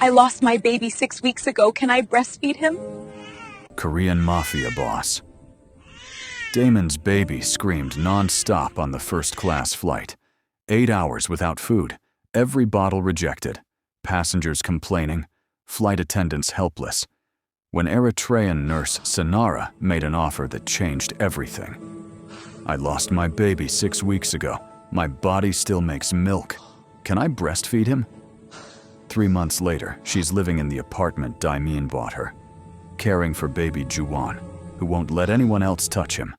I lost my baby 6 weeks ago. Can I breastfeed him? Korean Mafia boss. Damon's baby screamed non-stop on the first-class flight. 8 hours without food, every bottle rejected, passengers complaining, flight attendants helpless. When Eritrean nurse Sanara made an offer that changed everything. I lost my baby 6 weeks ago. My body still makes milk. Can I breastfeed him? 3 months later, she's living in the apartment Daemin bought her, caring for baby Juwon, who won't let anyone else touch him,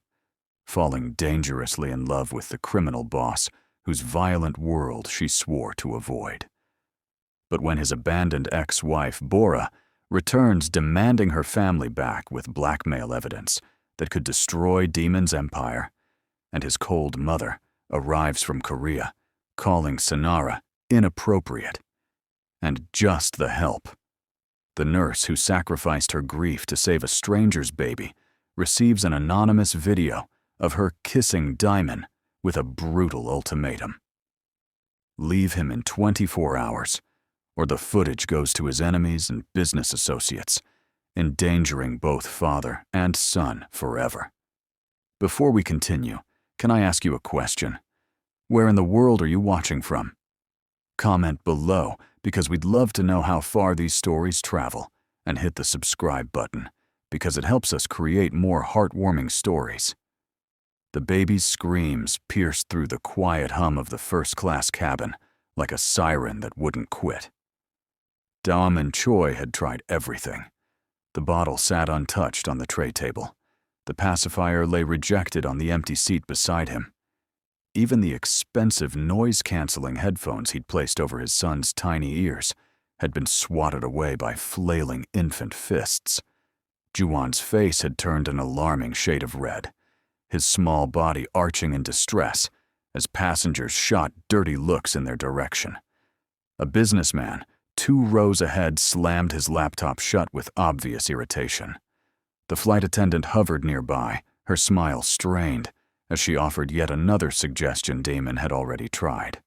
falling dangerously in love with the criminal boss whose violent world she swore to avoid. But when his abandoned ex-wife, Bora, returns demanding her family back with blackmail evidence that could destroy Damon's empire, and his cold mother arrives from Korea, calling Sanara inappropriate and just the help. The nurse who sacrificed her grief to save a stranger's baby receives an anonymous video of her kissing Damon with a brutal ultimatum. Leave him in 24 hours, or the footage goes to his enemies and business associates, endangering both father and son forever. Before we continue, can I ask you a question? Where in the world are you watching from? Comment below, because we'd love to know how far these stories travel, and hit the subscribe button, because it helps us create more heartwarming stories. The baby's screams pierced through the quiet hum of the first-class cabin like a siren that wouldn't quit. Dom and Choi had tried everything. The bottle sat untouched on the tray table. The pacifier lay rejected on the empty seat beside him. Even the expensive noise-canceling headphones he'd placed over his son's tiny ears had been swatted away by flailing infant fists. Juwon's face had turned an alarming shade of red, his small body arching in distress as passengers shot dirty looks in their direction. A businessman 2 rows ahead slammed his laptop shut with obvious irritation. The flight attendant hovered nearby, her smile strained, as she offered yet another suggestion Damon had already tried.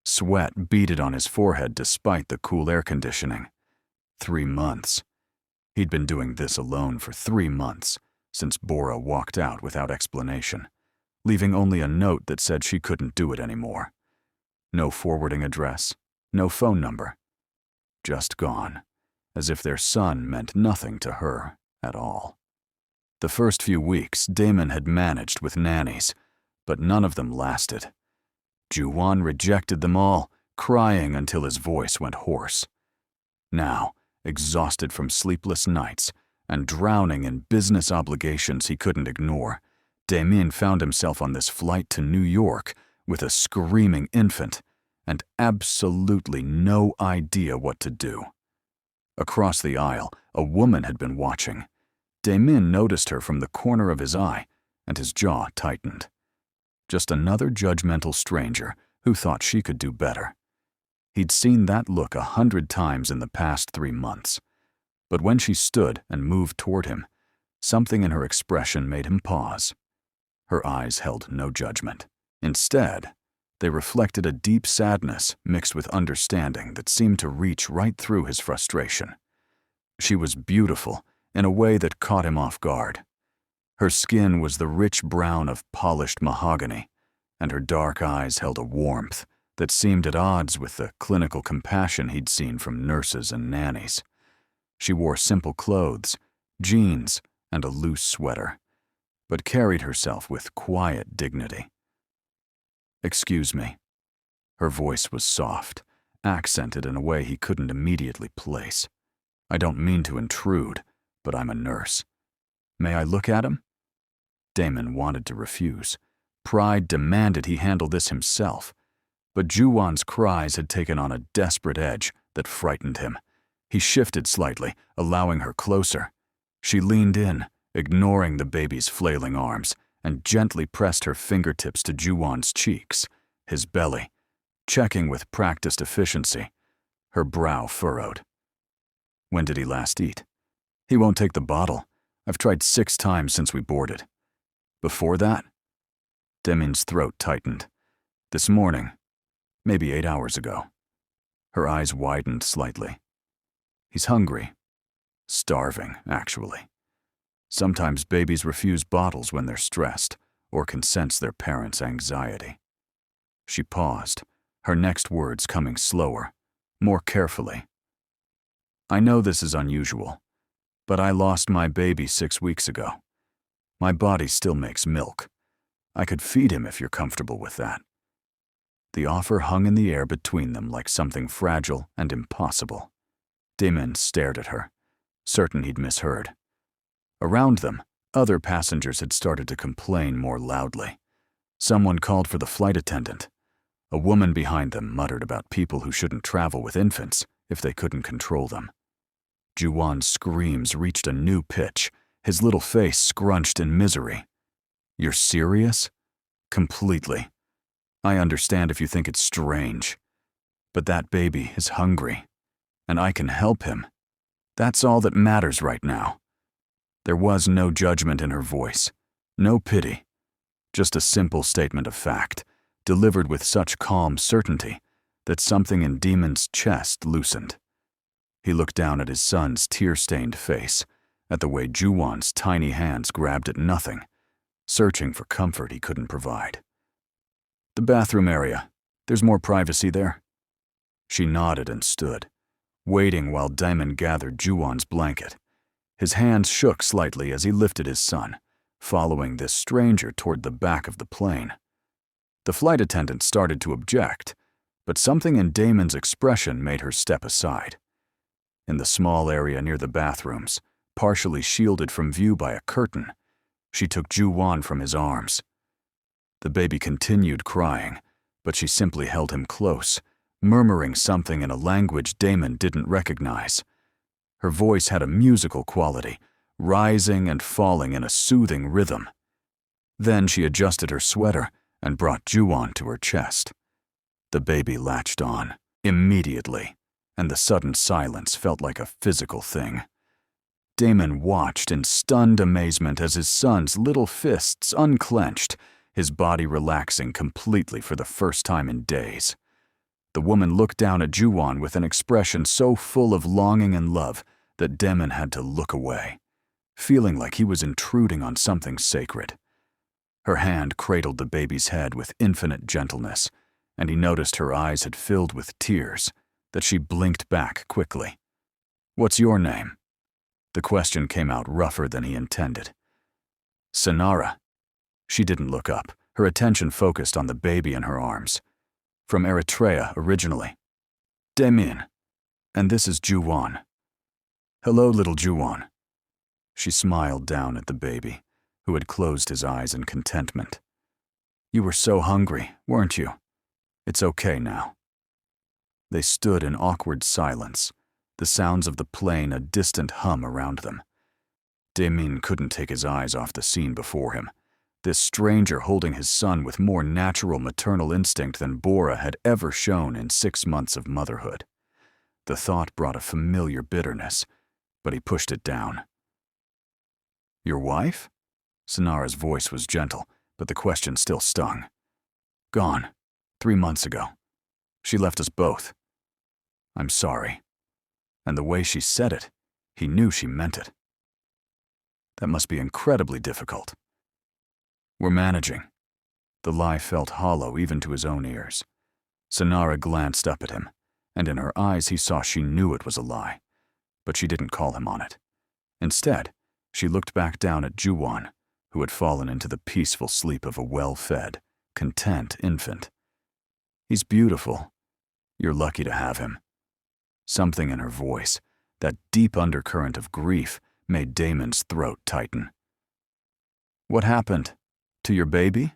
Sweat beaded on his forehead despite the cool air conditioning. 3 months. He'd been doing this alone for 3 months, since Bora walked out without explanation, leaving only a note that said she couldn't do it anymore. No forwarding address, no phone number. Just gone, as if their son meant nothing to her at all. The first few weeks, Damon had managed with nannies, but none of them lasted. Juwon rejected them all, crying until his voice went hoarse. Now, exhausted from sleepless nights and drowning in business obligations he couldn't ignore, Damon found himself on this flight to New York with a screaming infant and absolutely no idea what to do. Across the aisle, a woman had been watching. Damon noticed her from the corner of his eye, and his jaw tightened. Just another judgmental stranger who thought she could do better. He'd seen that look 100 times in the past 3 months. But when she stood and moved toward him, something in her expression made him pause. Her eyes held no judgment. Instead, they reflected a deep sadness mixed with understanding that seemed to reach right through his frustration. She was beautiful in a way that caught him off guard. Her skin was the rich brown of polished mahogany, and her dark eyes held a warmth that seemed at odds with the clinical compassion he'd seen from nurses and nannies. She wore simple clothes, jeans, and a loose sweater, but carried herself with quiet dignity. "Excuse me." Her voice was soft, accented in a way he couldn't immediately place. "I don't mean to intrude, but I'm a nurse. May I look at him?" Damon wanted to refuse. Pride demanded he handle this himself. But Juwon's cries had taken on a desperate edge that frightened him. He shifted slightly, allowing her closer. She leaned in, ignoring the baby's flailing arms, and gently pressed her fingertips to Juwon's cheeks, his belly, checking with practiced efficiency. Her brow furrowed. "When did he last eat?" "He won't take the bottle. I've tried 6 times since we boarded." "Before that?" Damon's throat tightened. "This morning. Maybe 8 hours ago." Her eyes widened slightly. He's hungry. Starving, actually. Sometimes babies refuse bottles when they're stressed or can sense their parents' anxiety. She paused, her next words coming slower, more carefully. I know this is unusual, but I lost my baby 6 weeks ago. My body still makes milk. I could feed him if you're comfortable with that. The offer hung in the air between them like something fragile and impossible. Damon stared at her, certain he'd misheard. Around them, other passengers had started to complain more loudly. Someone called for the flight attendant. A woman behind them muttered about people who shouldn't travel with infants if they couldn't control them. Juwon's screams reached a new pitch, his little face scrunched in misery. You're serious? Completely. I understand if you think it's strange. But that baby is hungry, and I can help him. That's all that matters right now. There was no judgment in her voice, no pity, just a simple statement of fact, delivered with such calm certainty that something in Damon's chest loosened. He looked down at his son's tear-stained face, at the way Juwon's tiny hands grabbed at nothing, searching for comfort he couldn't provide. The bathroom area. There's more privacy there. She nodded and stood, waiting while Damon gathered Juwon's blanket. His hands shook slightly as he lifted his son, following this stranger toward the back of the plane. The flight attendant started to object, but something in Damon's expression made her step aside. In the small area near the bathrooms, partially shielded from view by a curtain, she took Juwon from his arms. The baby continued crying, but she simply held him close, murmuring something in a language Damon didn't recognize. Her voice had a musical quality, rising and falling in a soothing rhythm. Then she adjusted her sweater and brought Juwon to her chest. The baby latched on, immediately, and the sudden silence felt like a physical thing. Damon watched in stunned amazement as his son's little fists unclenched, his body relaxing completely for the first time in days. The woman looked down at Juwon with an expression so full of longing and love that Damon had to look away, feeling like he was intruding on something sacred. Her hand cradled the baby's head with infinite gentleness, and he noticed her eyes had filled with tears, that she blinked back quickly. "What's your name?" The question came out rougher than he intended. "Sonara." She didn't look up, her attention focused on the baby in her arms. "From Eritrea, originally." "Damien. And this is Juwon." "Hello, little Juwon." She smiled down at the baby, who had closed his eyes in contentment. "You were so hungry, weren't you? It's okay now." They stood in awkward silence, the sounds of the plane a distant hum around them. Damien couldn't take his eyes off the scene before him, this stranger holding his son with more natural maternal instinct than Bora had ever shown in 6 months of motherhood. The thought brought a familiar bitterness, but he pushed it down. "Your wife?" Sonara's voice was gentle, but the question still stung. "Gone. 3 months ago. She left us both. I'm sorry." And the way she said it, he knew she meant it. "That must be incredibly difficult." "We're managing." The lie felt hollow even to his own ears. Sonara glanced up at him, and in her eyes he saw she knew it was a lie, but she didn't call him on it. Instead, she looked back down at Juwon, who had fallen into the peaceful sleep of a well-fed, content infant. "He's beautiful. You're lucky to have him." Something in her voice, that deep undercurrent of grief, made Damon's throat tighten. "What happened? To your baby?"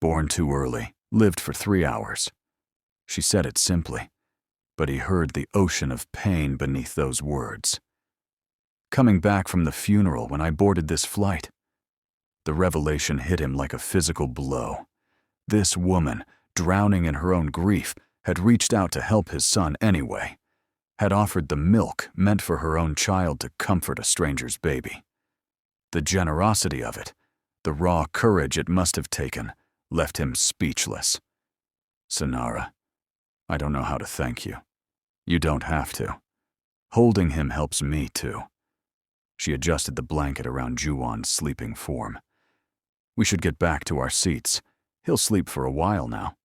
"Born too early, lived for 3 hours." She said it simply, but he heard the ocean of pain beneath those words. "Coming back from the funeral when I boarded this flight." The revelation hit him like a physical blow. This woman, drowning in her own grief, had reached out to help his son anyway, had offered the milk meant for her own child to comfort a stranger's baby. The generosity of it, the raw courage it must have taken, left him speechless. "Sonara, I don't know how to thank you. You don't have to. Holding him helps me too. She adjusted the blanket around Juwon's sleeping form. We should get back to our seats. He'll sleep for a while now.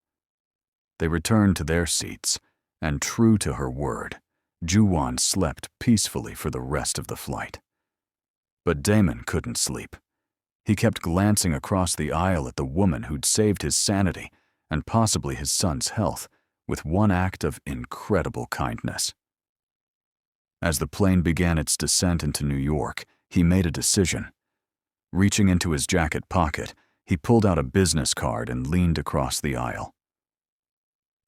They returned to their seats, and true to her word, Juwon slept peacefully for the rest of the flight. But Damon couldn't sleep. He kept glancing across the aisle at the woman who'd saved his sanity and possibly his son's health with one act of incredible kindness. As the plane began its descent into New York, he made a decision. Reaching into his jacket pocket, he pulled out a business card and leaned across the aisle.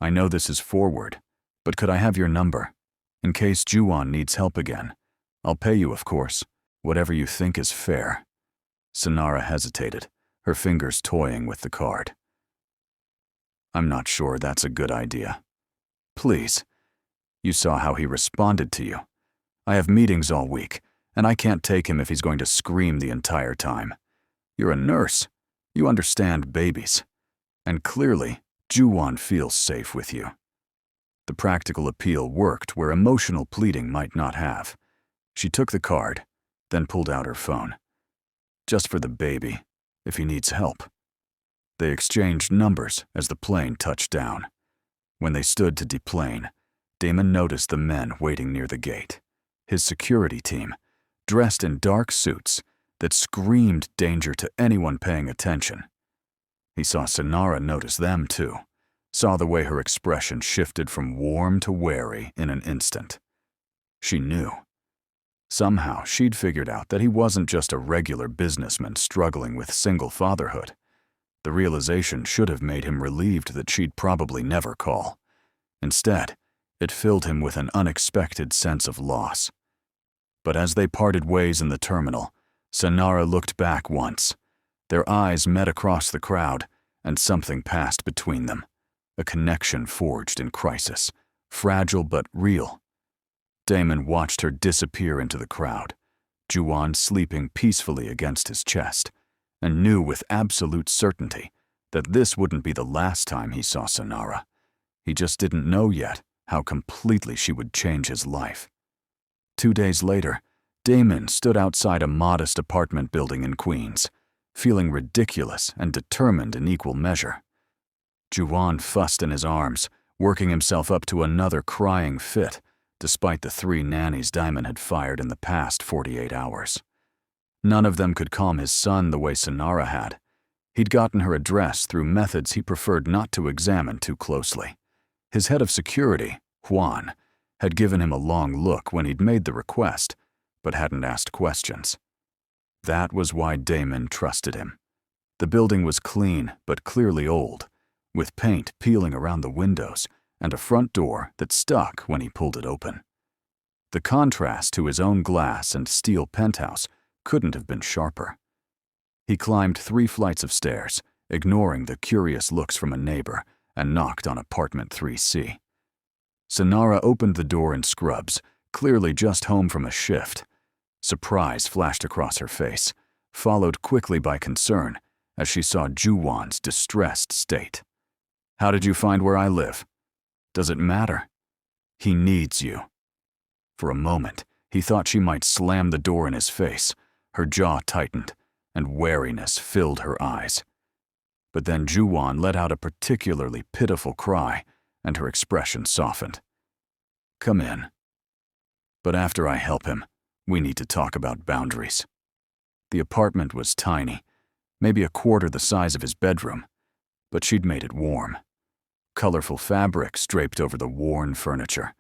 I know this is forward, but could I have your number? In case Juwon needs help again. I'll pay you, of course, whatever you think is fair. Sonara hesitated, her fingers toying with the card. I'm not sure that's a good idea. Please. You saw how he responded to you. I have meetings all week, and I can't take him if he's going to scream the entire time. You're a nurse. You understand babies. And clearly, Juwon feels safe with you. The practical appeal worked where emotional pleading might not have. She took the card, then pulled out her phone. Just for the baby, if he needs help. They exchanged numbers as the plane touched down. When they stood to deplane, Damon noticed the men waiting near the gate. His security team, dressed in dark suits that screamed danger to anyone paying attention. He saw Sonara notice them too, saw the way her expression shifted from warm to wary in an instant. She knew. Somehow she'd figured out that he wasn't just a regular businessman struggling with single fatherhood. The realization should have made him relieved that she'd probably never call. Instead, it filled him with an unexpected sense of loss. But as they parted ways in the terminal, Sonara looked back once. Their eyes met across the crowd, and something passed between them. A connection forged in crisis, fragile but real. Damon watched her disappear into the crowd, Juwon sleeping peacefully against his chest, and knew with absolute certainty that this wouldn't be the last time he saw Sonara. He just didn't know yet how completely she would change his life. 2 days later, Damon stood outside a modest apartment building in Queens, feeling ridiculous and determined in equal measure. Juwon fussed in his arms, working himself up to another crying fit, despite the 3 nannies Damon had fired in the past 48 hours. None of them could calm his son the way Sonara had. He'd gotten her address through methods he preferred not to examine too closely. His head of security, Juan, had given him a long look when he'd made the request, but hadn't asked questions. That was why Damon trusted him. The building was clean but clearly old, with paint peeling around the windows and a front door that stuck when he pulled it open. The contrast to his own glass and steel penthouse couldn't have been sharper. He climbed 3 flights of stairs, ignoring the curious looks from a neighbor, and knocked on apartment 3C. Sonara opened the door in scrubs, clearly just home from a shift. Surprise flashed across her face, followed quickly by concern as she saw Juwon's distressed state. How did you find where I live? Does it matter? He needs you. For a moment, he thought she might slam the door in his face. Her jaw tightened, and wariness filled her eyes. But then Juwon let out a particularly pitiful cry, and her expression softened. Come in. But after I help him, we need to talk about boundaries. The apartment was tiny, maybe a quarter the size of his bedroom, but she'd made it warm. Colorful fabrics draped over the worn furniture,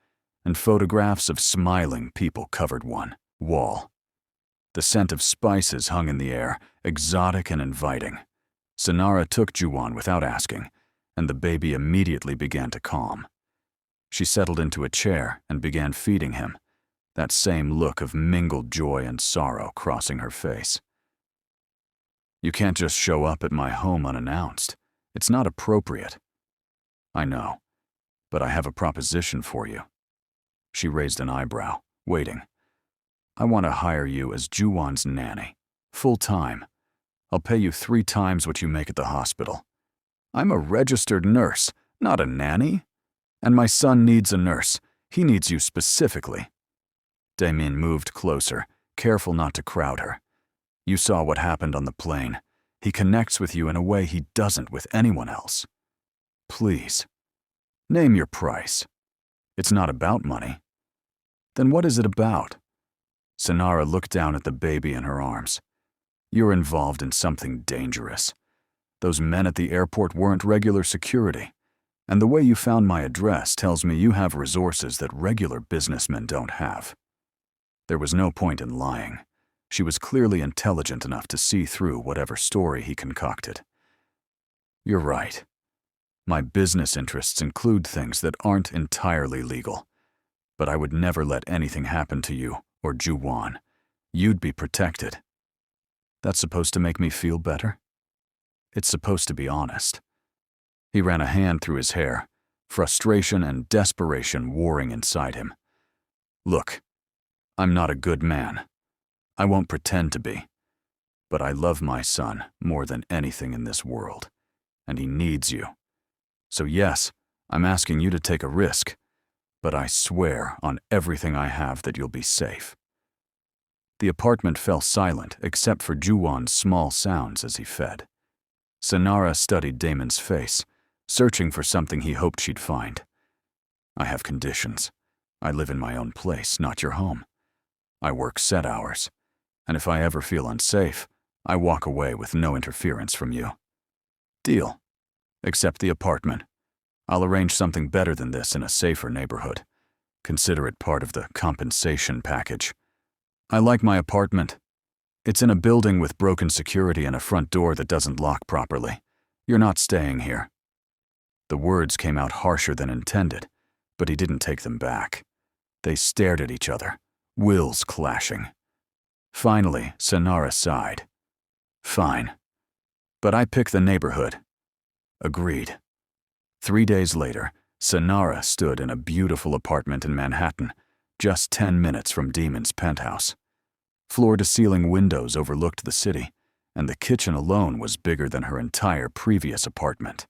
and photographs of smiling people covered one wall. The scent of spices hung in the air, exotic and inviting. Sonara took Juwon without asking, and the baby immediately began to calm. She settled into a chair and began feeding him, that same look of mingled joy and sorrow crossing her face. You can't just show up at my home unannounced. It's not appropriate. I know, but I have a proposition for you. She raised an eyebrow, waiting. I want to hire you as Juwon's nanny, full-time. I'll pay you 3 times what you make at the hospital. I'm a registered nurse, not a nanny. And my son needs a nurse. He needs you specifically. Damien moved closer, careful not to crowd her. You saw what happened on the plane. He connects with you in a way he doesn't with anyone else. Please, name your price. It's not about money. Then what is it about? Sonara looked down at the baby in her arms. You're involved in something dangerous. Those men at the airport weren't regular security. And the way you found my address tells me you have resources that regular businessmen don't have. There was no point in lying. She was clearly intelligent enough to see through whatever story he concocted. You're right. My business interests include things that aren't entirely legal. But I would never let anything happen to you or Juwon. You'd be protected. That's supposed to make me feel better? It's supposed to be honest. He ran a hand through his hair, frustration and desperation warring inside him. Look, I'm not a good man. I won't pretend to be. But I love my son more than anything in this world, and he needs you. So yes, I'm asking you to take a risk, but I swear on everything I have that you'll be safe. The apartment fell silent except for Juwon's small sounds as he fed. Sonara studied Damon's face, searching for something he hoped she'd find. I have conditions. I live in my own place, not your home. I work set hours, and if I ever feel unsafe, I walk away with no interference from you. Deal. Accept the apartment. I'll arrange something better than this in a safer neighborhood. Consider it part of the compensation package. I like my apartment. It's in a building with broken security and a front door that doesn't lock properly. You're not staying here. The words came out harsher than intended, but he didn't take them back. They stared at each other, wills clashing. Finally, Sonara sighed. Fine. But I pick the neighborhood. Agreed. 3 days later, Sonara stood in a beautiful apartment in Manhattan, just 10 minutes from Damon's penthouse. Floor-to-ceiling windows overlooked the city, and the kitchen alone was bigger than her entire previous apartment.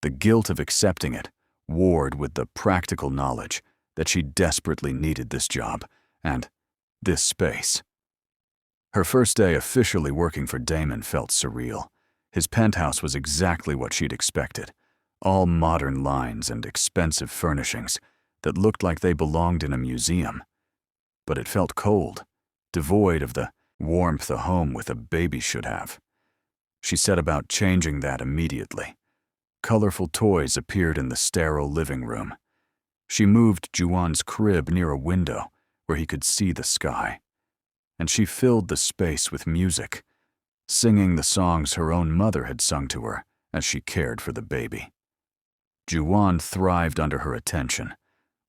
The guilt of accepting it warred with the practical knowledge that she desperately needed this job and this space. Her first day officially working for Damon felt surreal. His penthouse was exactly what she'd expected, all modern lines and expensive furnishings that looked like they belonged in a museum. But it felt cold, devoid of the warmth a home with a baby should have. She set about changing that immediately. Colorful toys appeared in the sterile living room. She moved Juwon's crib near a window where he could see the sky. And she filled the space with music, singing the songs her own mother had sung to her as she cared for the baby. Juwon thrived under her attention.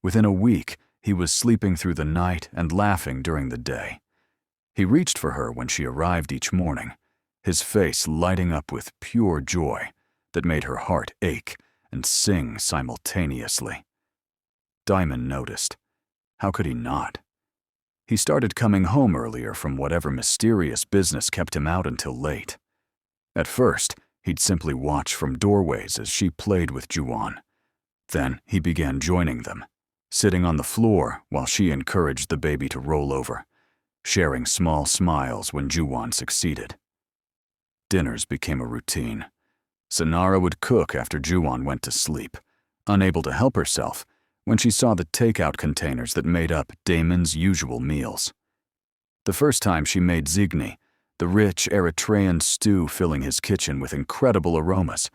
Within a week, he was sleeping through the night and laughing during the day. He reached for her when she arrived each morning, his face lighting up with pure joy that made her heart ache and sing simultaneously. Diamond noticed. How could he not? He started coming home earlier from whatever mysterious business kept him out until late. At first, he'd simply watch from doorways as she played with Juwon. Then he began joining them, sitting on the floor while she encouraged the baby to roll over, sharing small smiles when Juwon succeeded. Dinners became a routine. Sonara would cook after Juwon went to sleep, unable to help herself when she saw the takeout containers that made up Damon's usual meals. The first time she made zigni, the rich Eritrean stew filling his kitchen with incredible aromas,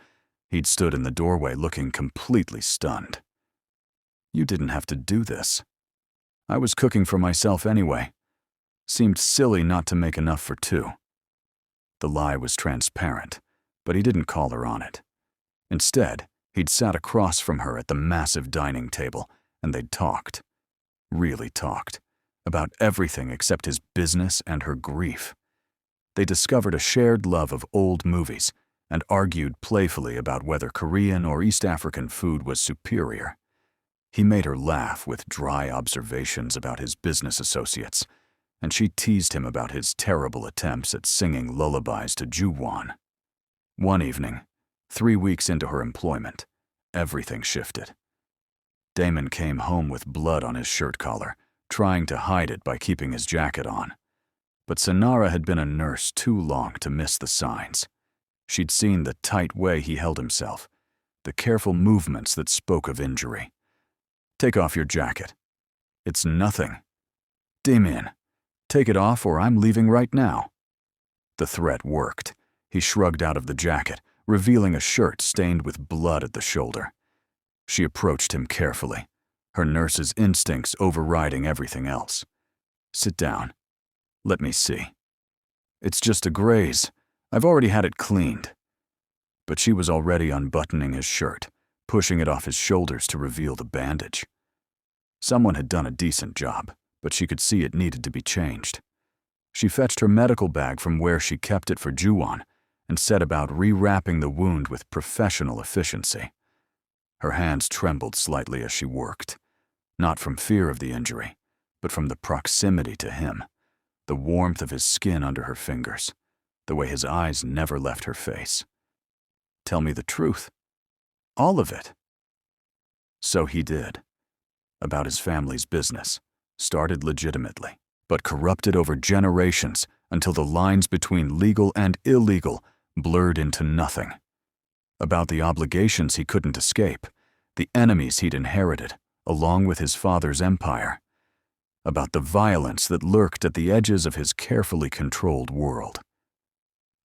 he'd stood in the doorway looking completely stunned. You didn't have to do this. I was cooking for myself anyway. Seemed silly not to make enough for two. The lie was transparent, but he didn't call her on it. Instead, he'd sat across from her at the massive dining table, and they'd talked. Really talked. About everything except his business and her grief. They discovered a shared love of old movies and argued playfully about whether Korean or East African food was superior. He made her laugh with dry observations about his business associates, and she teased him about his terrible attempts at singing lullabies to Juwon. One evening, 3 weeks into her employment, everything shifted. Damon came home with blood on his shirt collar, trying to hide it by keeping his jacket on. But Sonara had been a nurse too long to miss the signs. She'd seen the tight way he held himself, the careful movements that spoke of injury. "Take off your jacket." "It's nothing." "Damien, take it off or I'm leaving right now." The threat worked. He shrugged out of the jacket, revealing a shirt stained with blood at the shoulder. She approached him carefully, her nurse's instincts overriding everything else. "Sit down. Let me see." "It's just a graze. I've already had it cleaned." But she was already unbuttoning his shirt, pushing it off his shoulders to reveal the bandage. Someone had done a decent job, but she could see it needed to be changed. She fetched her medical bag from where she kept it for Juwon and set about rewrapping the wound with professional efficiency. Her hands trembled slightly as she worked, not from fear of the injury, but from the proximity to him, the warmth of his skin under her fingers, the way his eyes never left her face. "Tell me the truth. All of it." So he did. About his family's business, started legitimately, but corrupted over generations until the lines between legal and illegal blurred into nothing. About the obligations he couldn't escape, the enemies he'd inherited, along with his father's empire. About the violence that lurked at the edges of his carefully controlled world.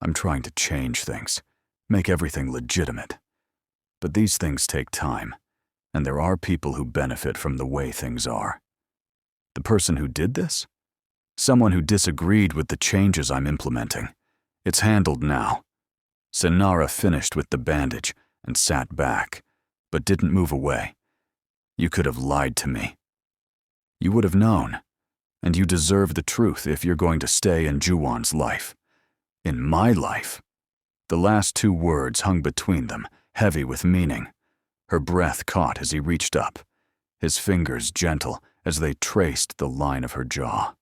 "I'm trying to change things, make everything legitimate. But these things take time, and there are people who benefit from the way things are. The person who did this? Someone who disagreed with the changes I'm implementing. It's handled now." Sonara finished with the bandage and sat back, but didn't move away. "You could have lied to me. You would have known, and you deserve the truth if you're going to stay in Juwon's life. In my life." The last two words hung between them, heavy with meaning. Her breath caught as he reached up, his fingers gentle as they traced the line of her jaw.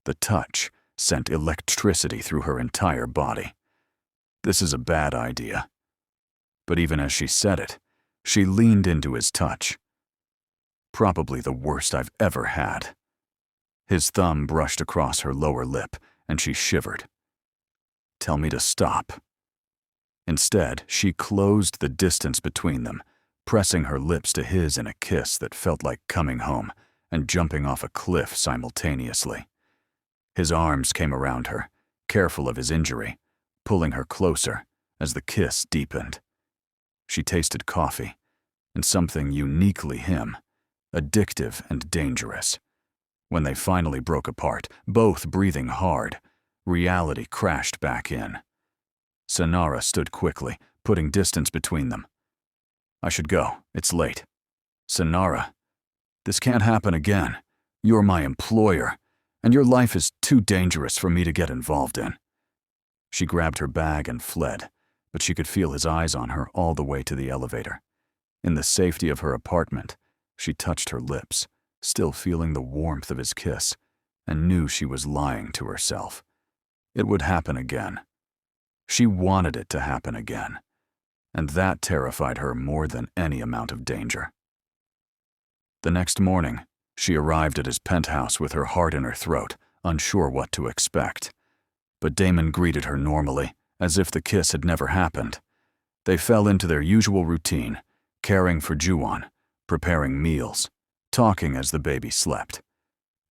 The touch sent electricity through her entire body. "This is a bad idea." But even as she said it, she leaned into his touch. "Probably the worst I've ever had." His thumb brushed across her lower lip, and she shivered. "Tell me to stop." Instead, she closed the distance between them, pressing her lips to his in a kiss that felt like coming home and jumping off a cliff simultaneously. His arms came around her, careful of his injury, pulling her closer as the kiss deepened. She tasted coffee, and something uniquely him, addictive and dangerous. When they finally broke apart, both breathing hard, reality crashed back in. Sonara stood quickly, putting distance between them. "I should go. It's late." "Sonara, this can't happen again. You're my employer, and your life is too dangerous for me to get involved in." She grabbed her bag and fled, but she could feel his eyes on her all the way to the elevator. In the safety of her apartment, she touched her lips, still feeling the warmth of his kiss, and knew she was lying to herself. It would happen again. She wanted it to happen again, and that terrified her more than any amount of danger. The next morning, she arrived at his penthouse with her heart in her throat, unsure what to expect. But Damon greeted her normally, as if the kiss had never happened. They fell into their usual routine, caring for Juwon, preparing meals, talking as the baby slept.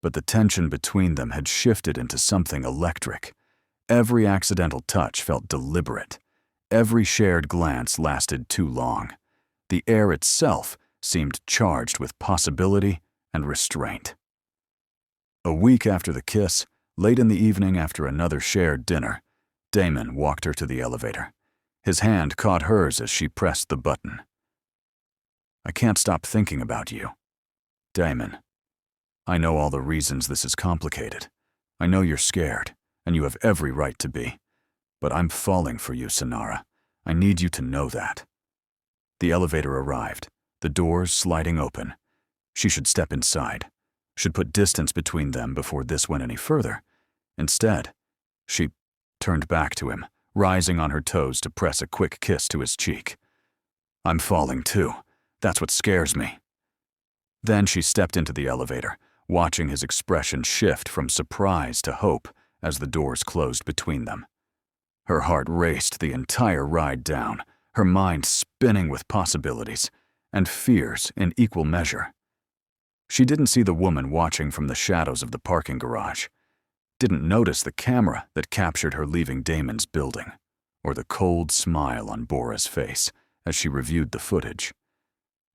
But the tension between them had shifted into something electric. Every accidental touch felt deliberate. Every shared glance lasted too long. The air itself seemed charged with possibility and restraint. A week after the kiss, late in the evening after another shared dinner, Damon walked her to the elevator. His hand caught hers as she pressed the button. "I can't stop thinking about you." "Damon, I know all the reasons this is complicated. I know you're scared, and you have every right to be. But I'm falling for you, Sonara. I need you to know that." The elevator arrived, the doors sliding open. She should step inside, should put distance between them before this went any further. Instead, she turned back to him, rising on her toes to press a quick kiss to his cheek. "I'm falling too. That's what scares me." Then she stepped into the elevator, watching his expression shift from surprise to hope as the doors closed between them. Her heart raced the entire ride down, her mind spinning with possibilities and fears in equal measure. She didn't see the woman watching from the shadows of the parking garage, didn't notice the camera that captured her leaving Damon's building, or the cold smile on Bora's face as she reviewed the footage.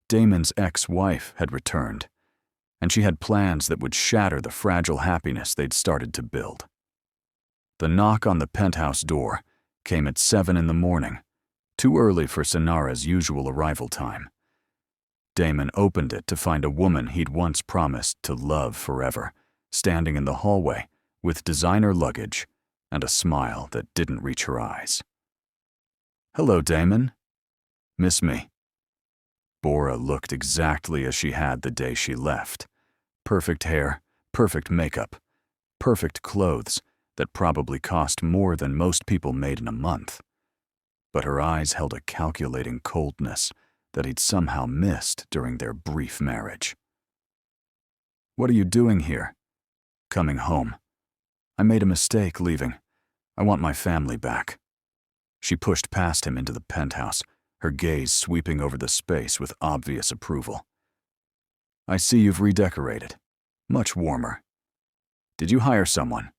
Damon's ex-wife had returned, and she had plans that would shatter the fragile happiness they'd started to build. The knock on the penthouse door came at 7 in the morning, too early for Sonara's usual arrival time. Damon opened it to find a woman he'd once promised to love forever, standing in the hallway with designer luggage and a smile that didn't reach her eyes. "Hello, Damon. Miss me?" Bora looked exactly as she had the day she left. Perfect hair, perfect makeup, perfect clothes that probably cost more than most people made in a month. But her eyes held a calculating coldness that he'd somehow missed during their brief marriage. "What are you doing here?" "Coming home. I made a mistake leaving. I want my family back." She pushed past him into the penthouse, her gaze sweeping over the space with obvious approval. "I see you've redecorated. Much warmer. Did you hire someone?"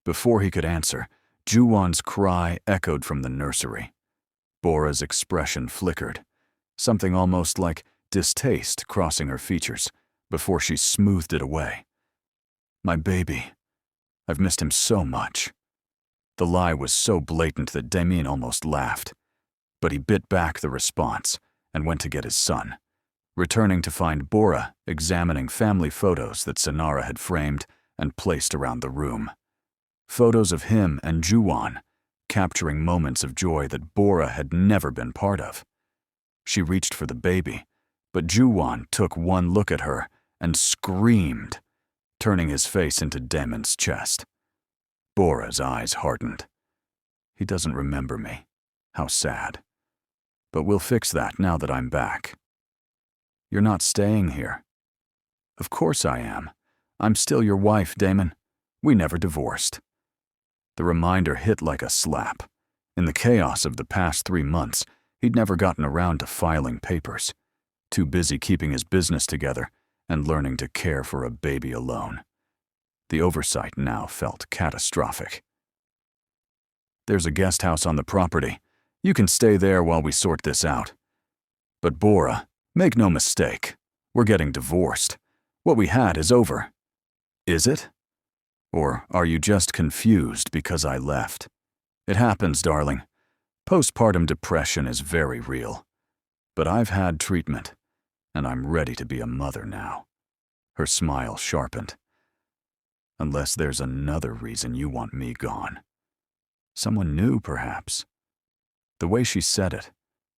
Before he could answer, Juwon's cry echoed from the nursery. Bora's expression flickered, something almost like distaste crossing her features, before she smoothed it away. "My baby. I've missed him so much." The lie was so blatant that Damien almost laughed, but he bit back the response and went to get his son, returning to find Bora examining family photos that Sonara had framed and placed around the room. Photos of him and Juwon, capturing moments of joy that Bora had never been part of. She reached for the baby, but Juwon took one look at her and screamed, turning his face into Damon's chest. Bora's eyes hardened. "He doesn't remember me. How sad. But we'll fix that now that I'm back." "You're not staying here." "Of course I am. I'm still your wife, Damon. We never divorced." The reminder hit like a slap. In the chaos of the past 3 months, he'd never gotten around to filing papers, too busy keeping his business together and learning to care for a baby alone. The oversight now felt catastrophic. "There's a guest house on the property. You can stay there while we sort this out. But Bora, make no mistake, we're getting divorced. What we had is over." "Is it? Or are you just confused because I left?" "It happens, darling. Postpartum depression is very real. But I've had treatment, and I'm ready to be a mother now." Her smile sharpened. "Unless there's another reason you want me gone. Someone new, perhaps." The way she said it,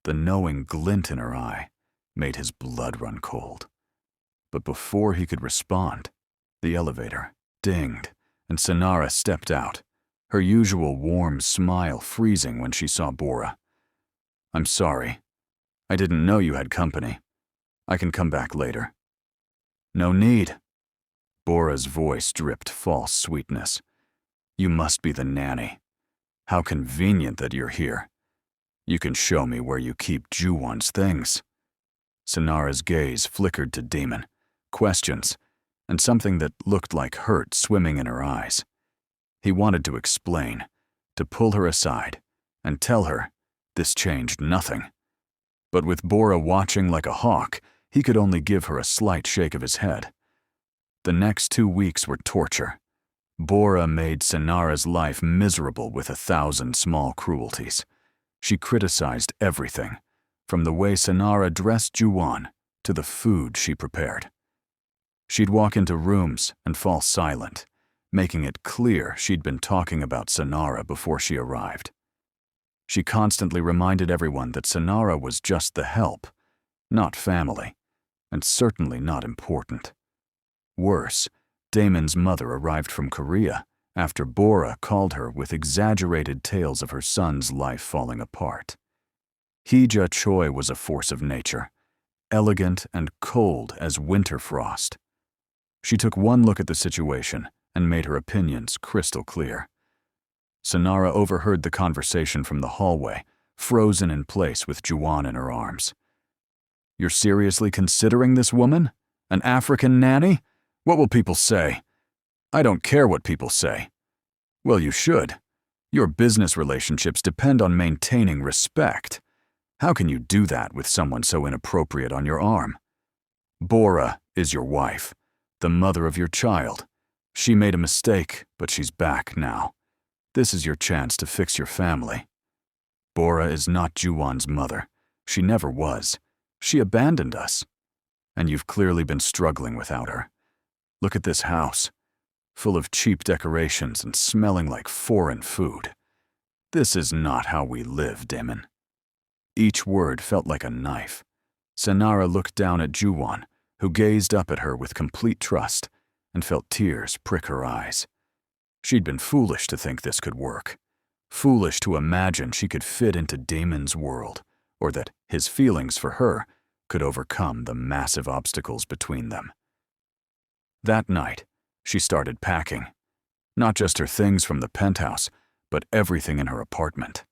the knowing glint in her eye, made his blood run cold. But before he could respond, the elevator dinged, and Sonara stepped out, her usual warm smile freezing when she saw Bora. "I'm sorry. I didn't know you had company. I can come back later." "No need." Bora's voice dripped false sweetness. "You must be the nanny. How convenient that you're here. You can show me where you keep Juwon's things." Sonara's gaze flickered to Damon, questions, and something that looked like hurt swimming in her eyes. He wanted to explain, to pull her aside, and tell her this changed nothing. But with Bora watching like a hawk, he could only give her a slight shake of his head. The next 2 weeks were torture. Bora made Sonara's life miserable with 1,000 small cruelties. She criticized everything, from the way Sonara dressed Juwon to the food she prepared. She'd walk into rooms and fall silent, making it clear she'd been talking about Sonara before she arrived. She constantly reminded everyone that Sonara was just the help, not family, and certainly not important. Worse, Damon's mother arrived from Korea after Bora called her with exaggerated tales of her son's life falling apart. Hee-ja Choi was a force of nature, elegant and cold as winter frost. She took one look at the situation and made her opinions crystal clear. Sonara overheard the conversation from the hallway, frozen in place with Juwon in her arms. "You're seriously considering this woman? An African nanny? What will people say?" "I don't care what people say." "Well, you should. Your business relationships depend on maintaining respect. How can you do that with someone so inappropriate on your arm? Bora is your wife, the mother of your child. She made a mistake, but she's back now. This is your chance to fix your family. Bora is not Juwon's mother. She never was. She abandoned us. And you've clearly been struggling without her. Look at this house, full of cheap decorations and smelling like foreign food. This is not how we live, Damon." Each word felt like a knife. Sonara looked down at Juwon, who gazed up at her with complete trust, and felt tears prick her eyes. She'd been foolish to think this could work. Foolish to imagine she could fit into Damon's world, or that his feelings for her could overcome the massive obstacles between them. That night, she started packing. Not just her things from the penthouse, but everything in her apartment.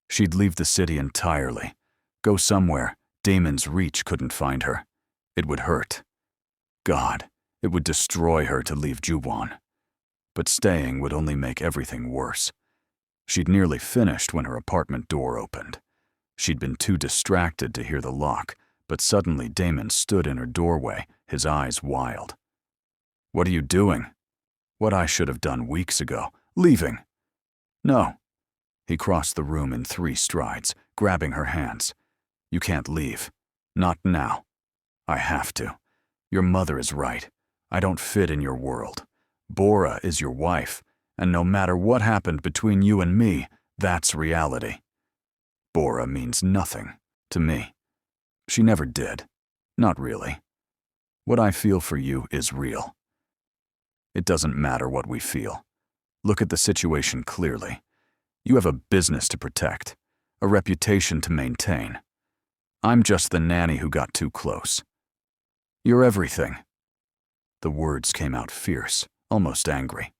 She'd leave the city entirely, go somewhere Damon's reach couldn't find her. It would hurt. God, it would destroy her to leave Juwon. But staying would only make everything worse. She'd nearly finished when her apartment door opened. She'd been too distracted to hear the lock, but suddenly Damon stood in her doorway, his eyes wild. "What are you doing?" "What I should have done weeks ago. Leaving." "No." He crossed the room in 3 strides, grabbing her hands. "You can't leave. Not now. I have to. Your mother is right. I don't fit in your world. Bora is your wife, and no matter what happened between you and me, that's reality. Bora means nothing to me. She never did. Not really. What I feel for you is real. It doesn't matter what we feel. Look at the situation clearly. You have a business to protect, a reputation to maintain. I'm just the nanny who got too close. You're everything." The words came out fierce, almost angry.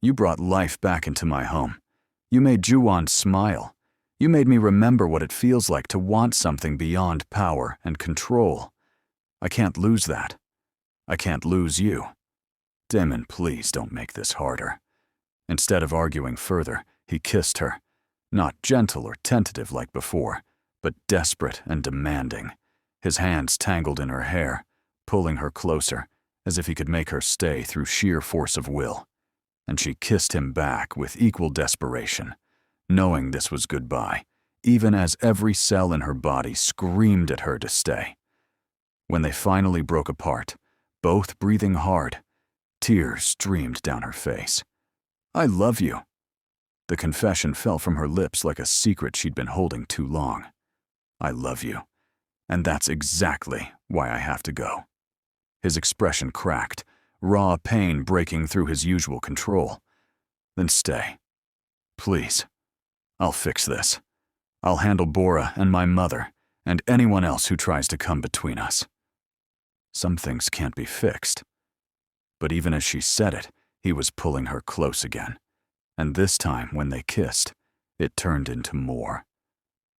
"You brought life back into my home. You made Juwon smile. You made me remember what it feels like to want something beyond power and control. I can't lose that. I can't lose you. Damon, please don't make this harder." Instead of arguing further, he kissed her, not gentle or tentative like before, but desperate and demanding, his hands tangled in her hair, pulling her closer, as if he could make her stay through sheer force of will. And she kissed him back with equal desperation, knowing this was goodbye, even as every cell in her body screamed at her to stay. When they finally broke apart, both breathing hard, tears streamed down her face. "I love you." The confession fell from her lips like a secret she'd been holding too long. "I love you, and that's exactly why I have to go." His expression cracked, raw pain breaking through his usual control. "Then stay. Please. I'll fix this. I'll handle Bora and my mother, and anyone else who tries to come between us." Some things can't be fixed. But even as she said it, he was pulling her close again. And this time, when they kissed, it turned into more.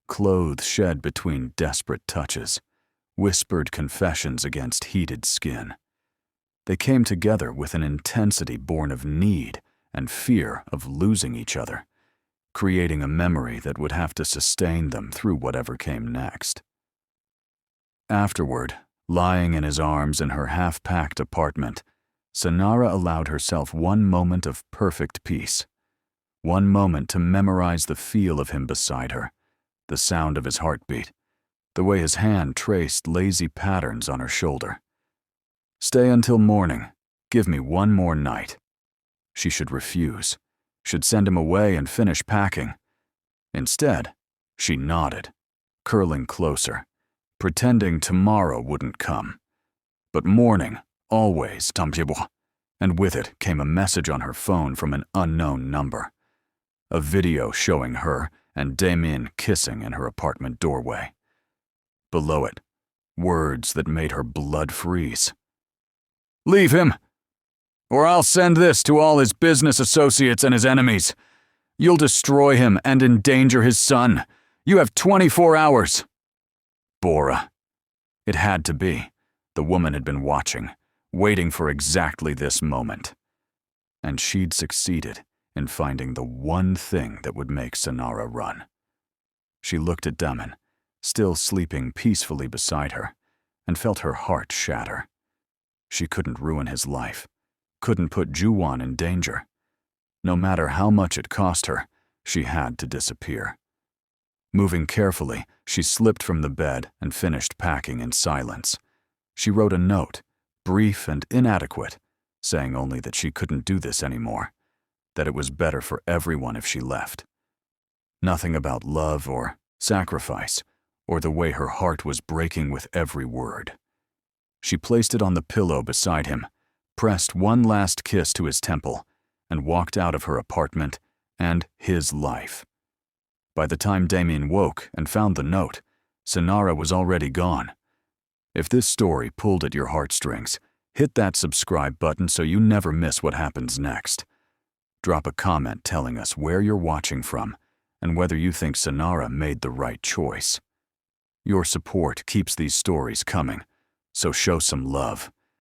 Clothes shed between desperate touches, whispered confessions against heated skin. They came together with an intensity born of need and fear of losing each other, creating a memory that would have to sustain them through whatever came next. Afterward, lying in his arms in her half-packed apartment, Sonara allowed herself one moment of perfect peace. One moment to memorize the feel of him beside her, the sound of his heartbeat, the way his hand traced lazy patterns on her shoulder. "Stay until morning. Give me one more night." She should refuse, should send him away and finish packing. Instead, she nodded, curling closer, pretending tomorrow wouldn't come. But morning, always, and with it came a message on her phone from an unknown number. A video showing her and Damien kissing in her apartment doorway. Below it, words that made her blood freeze. Leave him, or I'll send this to all his business associates and his enemies. You'll destroy him and endanger his son. You have 24 hours. Bora. It had to be. The woman had been watching, waiting for exactly this moment. And she'd succeeded in finding the one thing that would make Sonara run. She looked at Daman, still sleeping peacefully beside her, and felt her heart shatter. She couldn't ruin his life, couldn't put Juwon in danger. No matter how much it cost her, she had to disappear. Moving carefully, she slipped from the bed and finished packing in silence. She wrote a note, brief and inadequate, saying only that she couldn't do this anymore, that it was better for everyone if she left. Nothing about love or sacrifice, or the way her heart was breaking with every word. She placed it on the pillow beside him, pressed one last kiss to his temple, and walked out of her apartment and his life. By the time Damien woke and found the note, Sonara was already gone. If this story pulled at your heartstrings, hit that subscribe button so you never miss what happens next. Drop a comment telling us where you're watching from and whether you think Sonara made the right choice. Your support keeps these stories coming, so show some love.